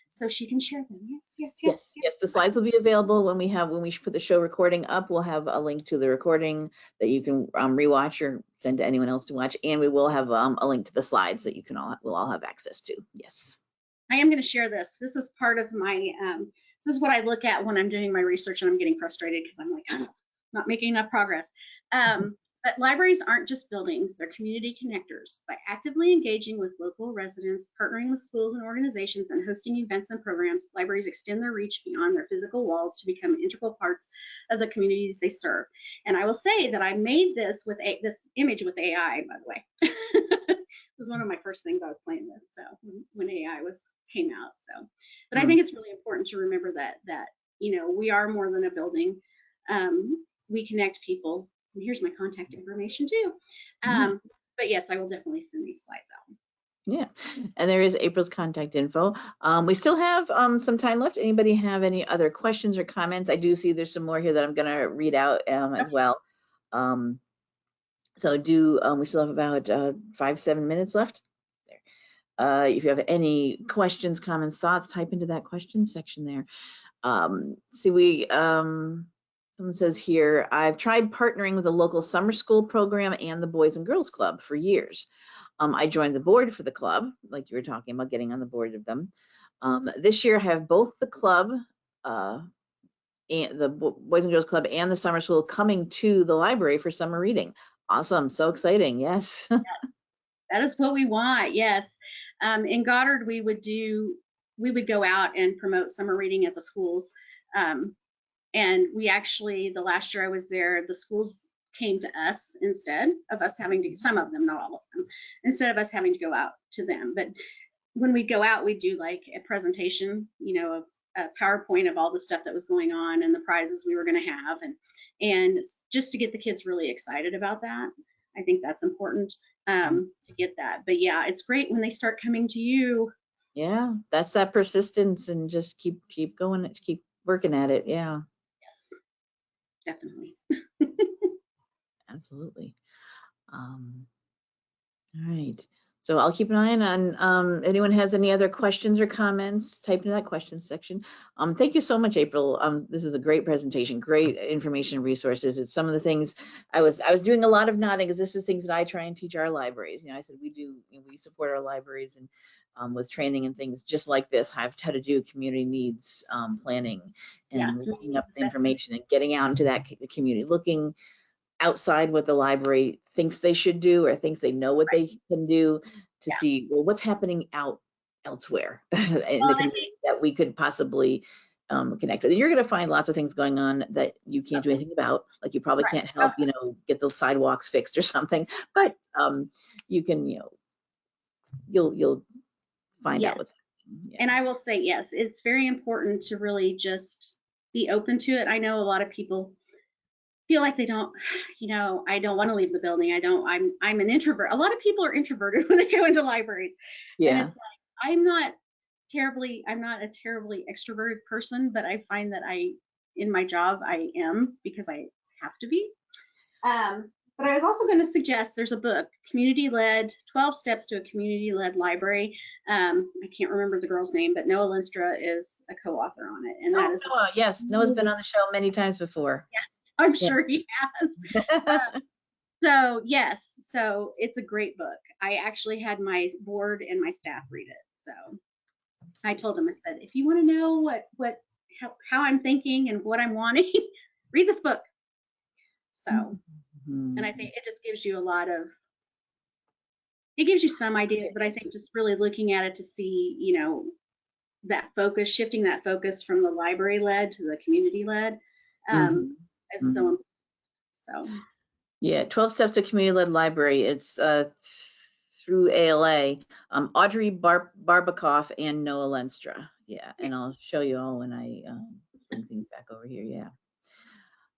so she can share them. Yes. The slides will be available when we put the show recording up. We'll have a link to the recording that you can rewatch or send to anyone else to watch, and we will have a link to the slides that we'll all have access to. Yes. I am going to share this. This is part of my, this is what I look at when I'm doing my research and I'm getting frustrated because I'm like, oh, not making enough progress. But libraries aren't just buildings, they're community connectors. By actively engaging with local residents, partnering with schools and organizations, and hosting events and programs, libraries extend their reach beyond their physical walls to become integral parts of the communities they serve. And I will say that I made this with this image with AI, by the way. It was one of my first things I was playing with, so when AI came out. So, but I think it's really important to remember that we are more than a building. We connect people. And here's my contact information too. But yes, I will definitely send these slides out. Yeah, and there is April's contact info. We still have some time left. Anybody have any other questions or comments? I do see there's some more here that I'm going to read out as well. So we still have about 5-7 minutes left. There. If you have any questions, comments, thoughts, type into that question section there. Someone says here, I've tried partnering with a local summer school program and the Boys and Girls Club for years. I joined the board for the club, like you were talking about getting on the board of them. This year I have both the club, and the Boys and Girls Club and the summer school coming to the library for summer reading. Awesome, so exciting, yes. Yes, that is what we want, yes. In Goddard, we would go out and promote summer reading at the schools. And we actually, the last year I was there, the schools came to us instead of us having to, some of them, not all of them, instead of us having to go out to them. But when we'd go out, we'd do like a presentation, of a PowerPoint of all the stuff that was going on and the prizes we were going to have. And just to get the kids really excited about that. I think that's important to get that. But yeah, it's great when they start coming to you. Yeah, that's that persistence and just keep going, keep working at it. Yeah. Definitely. Absolutely. All right. So I'll keep an eye on anyone has any other questions or comments, type into that questions section. Thank you so much, April. This was a great presentation, great information and resources. It's some of the things I was doing a lot of nodding because this is things that I try and teach our libraries. I said we support our libraries and with training and things just like this, how to do community needs planning and looking up the information and getting out into that community, looking outside what the library thinks they should do or thinks they know what they can do to see, well, what's happening elsewhere in the community that we could possibly connect with. You're going to find lots of things going on that you can't do anything about. Like you probably can't help, get the sidewalks fixed or something, but you can, you'll find out what's happening. Yeah. And I will say, yes, it's very important to really just be open to it. I know a lot of people feel like they don't, I don't want to leave the building. I'm an introvert. A lot of people are introverted when they go into libraries. Yeah. And it's like, I'm not a terribly extroverted person, but I find that in my job, I am because I have to be. But I was also going to suggest there's a book, Community-Led, 12 Steps to a Community-Led Library. I can't remember the girl's name, but Noah Lenstra is a co-author on it. And that is Noah. Yes, Noah's been on the show many times before. Yeah. I'm sure he has. So yes, so it's a great book. I actually had my board and my staff read it. So I told them, I said, if you want to know how I'm thinking and what I'm wanting, read this book. So, and I think it just gives you it gives you some ideas, but I think just really looking at it to see, that focus, shifting that focus from the library led to the community led. Is so important. So yeah, 12 Steps to Community-Led Library. It's through ALA, Audrey Barbakoff and Noah Lenstra. Yeah, and I'll show you all when I bring things back over here. Yeah.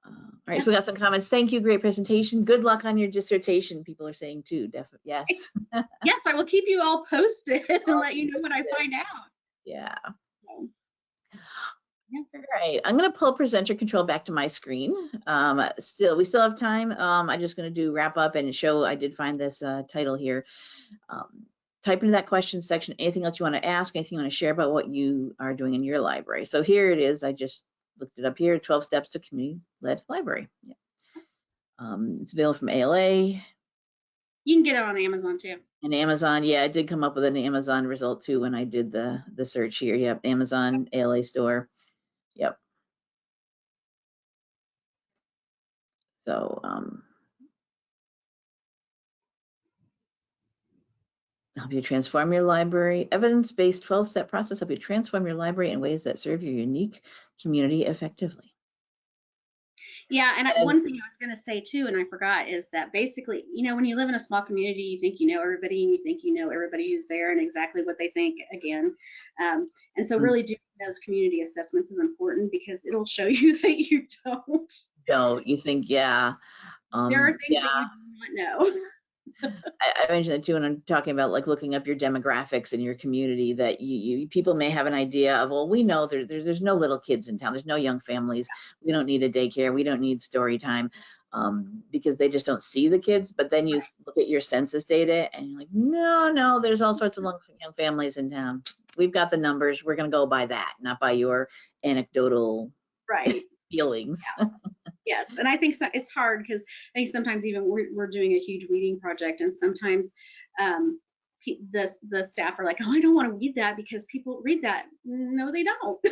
All right, so we got some comments. Thank you, great presentation. Good luck on your dissertation. People are saying too. Definitely, yes. Yes, I will keep you all posted and let you know what I find out. Yeah. All right, I'm going to pull presenter control back to my screen. We still have time. I'm just going to do wrap up and show. I did find this title here. Type into that questions section anything else you want to ask, anything you want to share about what you are doing in your library. So here it is. I just looked it up here. 12 Steps to Community-Led Library. Yeah. It's available from ALA. You can get it on Amazon too. And Amazon, yeah, I did come up with an Amazon result too when I did the search here. Yep, Amazon ALA store. Yep. So help you transform your library. Evidence-based 12-step process help you transform your library in ways that serve your unique community effectively. Yeah, and one thing I was going to say too, and I forgot, is that basically, when you live in a small community, you think you know everybody, and you think you know everybody who's there and exactly what they think again. And so really doing those community assessments is important because it'll show you that you don't. Don't you think, yeah. There are things that you do not know. I mentioned that too when I'm talking about like looking up your demographics in your community, that people may have an idea of, well, we know there's no little kids in town, there's no young families, we don't need a daycare, we don't need story time, because they just don't see the kids. But then you look at your census data and you're like, no, there's all sorts of young families in town. We've got the numbers, we're going to go by that, not by your anecdotal feelings. Yeah. Yes, and I think it's hard because I think sometimes even we're doing a huge weeding project, and sometimes the staff are like, oh, I don't want to weed that because people read that. No, they don't.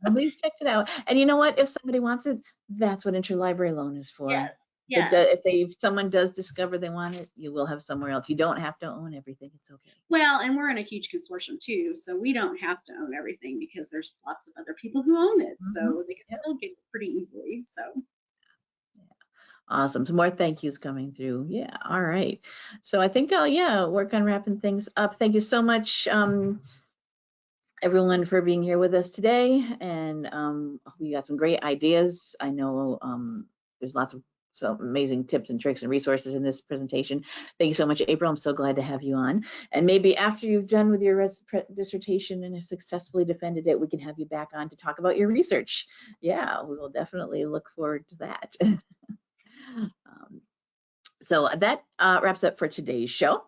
Nobody's checked it out. And you know what? If somebody wants it, that's what interlibrary loan is for. Yes. If someone does discover they want it, you will have somewhere else. You don't have to own everything. It's okay. Well, and we're in a huge consortium too, so we don't have to own everything because there's lots of other people who own it, so they can still get it pretty easily. So. Yeah. Awesome. Some more thank yous coming through. Yeah. All right. So I think I'll work on wrapping things up. Thank you so much, everyone, for being here with us today, and we got some great ideas. I know there's lots of amazing tips and tricks and resources in this presentation. Thank you so much, April. I'm so glad to have you on. And maybe after you've done with your dissertation and have successfully defended it, we can have you back on to talk about your research. Yeah, we will definitely look forward to that. So that wraps up for today's show.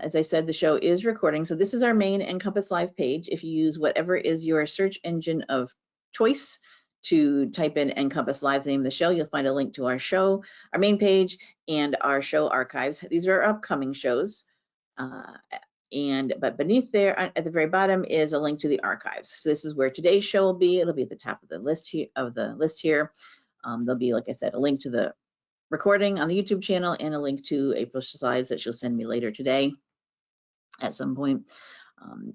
As I said, the show is recording. So this is our main NCompass Live page. If you use whatever is your search engine of choice to type in NCompass Live, the name of the show, you'll find a link to our show, our main page, and our show archives. These are our upcoming shows. But beneath there at the very bottom is a link to the archives. So this is where today's show will be. It'll be at the top of the list here. There'll be, like I said, a link to the recording on the YouTube channel and a link to April's slides that she'll send me later today at some point.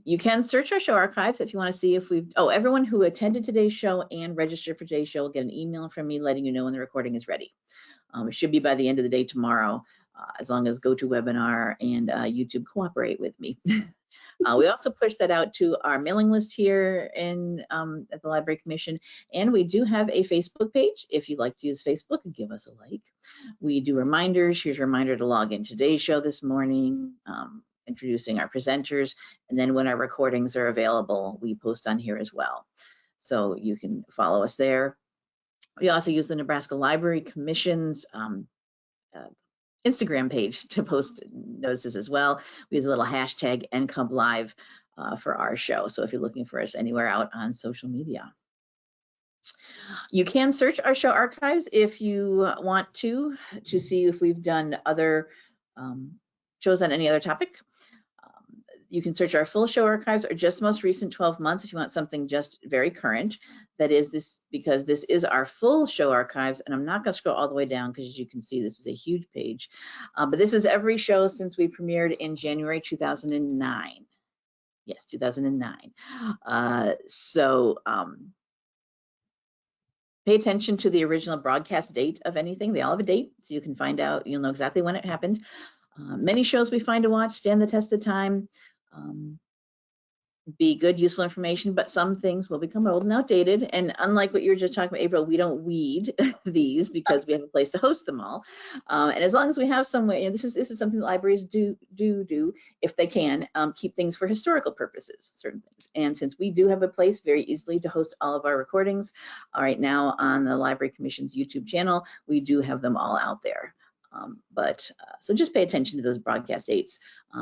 You can search our show archives if you want to see if everyone who attended today's show and registered for today's show will get an email from me letting you know when the recording is ready. It should be by the end of the day tomorrow, as long as GoToWebinar and YouTube cooperate with me. We also push that out to our mailing list here at the Library Commission, and we do have a Facebook page. If you'd like to use Facebook, give us a like. We do reminders. Here's a reminder to log in today's show this morning, introducing our presenters, and then when our recordings are available, we post on here as well. So you can follow us there. We also use the Nebraska Library Commission's Instagram page to post notices as well. We use a little hashtag NCompLive for our show. So if you're looking for us anywhere out on social media. You can search our show archives if you want to see if we've done other shows on any other topic. You can search our full show archives or just most recent 12 months if you want something just very current. That is this, because this is our full show archives, and I'm not going to scroll all the way down because as you can see, this is a huge page. But this is every show since we premiered in January 2009. Yes, 2009. Pay attention to the original broadcast date of anything. They all have a date, so you can find out, you'll know exactly when it happened. Many shows we find to watch stand the test of time. Be good, useful information, but some things will become old and outdated. And unlike what you were just talking about, April, we don't weed these because we have a place to host them all. And as long as we have some way, and this is something that libraries do if they can, keep things for historical purposes, certain things. And since we do have a place very easily to host all of our recordings, right now on the Library Commission's YouTube channel, we do have them all out there. So just pay attention to those broadcast dates.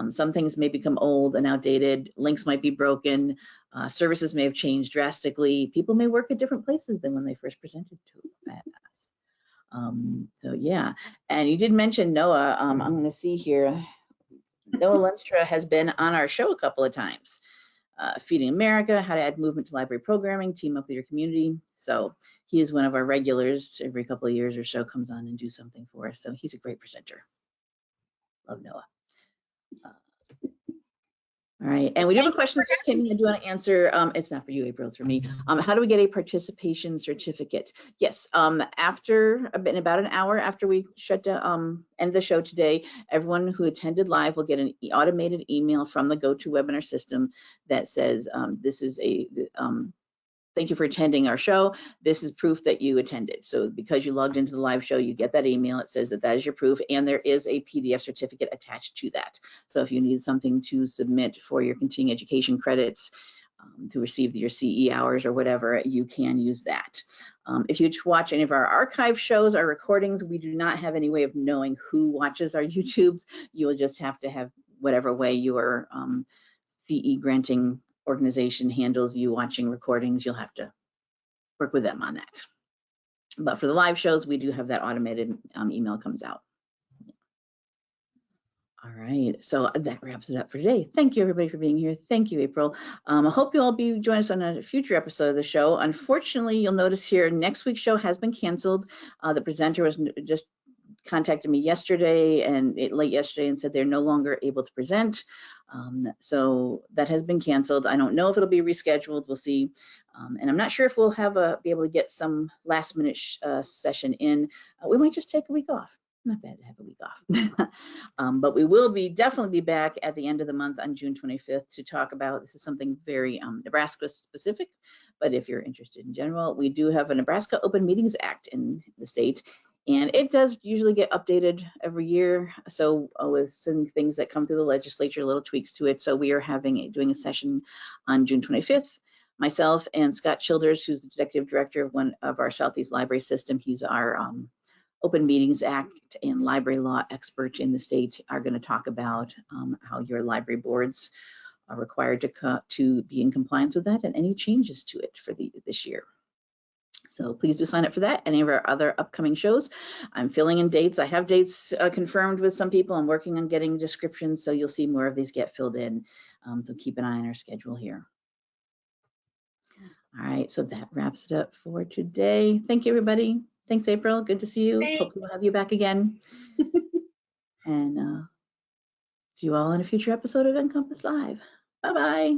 Some things may become old and outdated, links might be broken, services may have changed drastically, people may work at different places than when they first presented to us. So yeah, and you did mention Noah. I'm going to see here, Noah Lenstra has been on our show a couple of times. Feeding America, how to add movement to library programming, team up with your community. So he is one of our regulars. Every couple of years or so comes on and do something for us. So he's a great presenter. Love Noah. All right, and we do have a question that just came in. I do want to answer. It's not for you, April, it's for me. How do we get a participation certificate? Yes, after about an hour after we end the show today, everyone who attended live will get an automated email from the GoToWebinar system that says, this is a thank you for attending our show. This is proof that you attended. So because you logged into the live show, you get that email. It says that that is your proof, and there is a PDF certificate attached to that. So if you need something to submit for your continuing education credits, to receive your CE hours or whatever, you can use that. If you watch any of our archive shows, our recordings, we do not have any way of knowing who watches our YouTubes. You will just have to have whatever way your CE granting organization handles you watching recordings. You'll have to work with them on that. But for the live shows, we do have that automated email comes out. All right, so that wraps it up for today. Thank you everybody for being here. Thank you, April. I hope you'll all be joining us on a future episode of the show. Unfortunately, you'll notice here next week's show has been canceled. The presenter was just contacted me yesterday and late yesterday and said they're no longer able to present. So that has been canceled. I don't know if it'll be rescheduled. We'll see. And I'm not sure if we'll be able to get some last minute session in. We might just take a week off. Not bad to have a week off. But we will definitely be back at the end of the month on June 25th to talk about, this is something very Nebraska specific, but if you're interested in general, we do have a Nebraska Open Meetings Act in the state. And it does usually get updated every year. So with some things that come through the legislature, little tweaks to it. So we are doing a session on June 25th. Myself and Scott Childers, who's the executive director of one of our Southeast Library system. He's our Open Meetings Act and library law expert in the state are going to talk about how your library boards are required to be in compliance with that and any changes to it for this year. So please do sign up for that. Any of our other upcoming shows, I'm filling in dates. I have dates confirmed with some people. I'm working on getting descriptions, so you'll see more of these get filled in. So keep an eye on our schedule here. All right, so that wraps it up for today. Thank you, everybody. Thanks, April. Good to see you. Thanks. Hopefully we'll have you back again. And see you all in a future episode of NCompass Live. Bye-bye.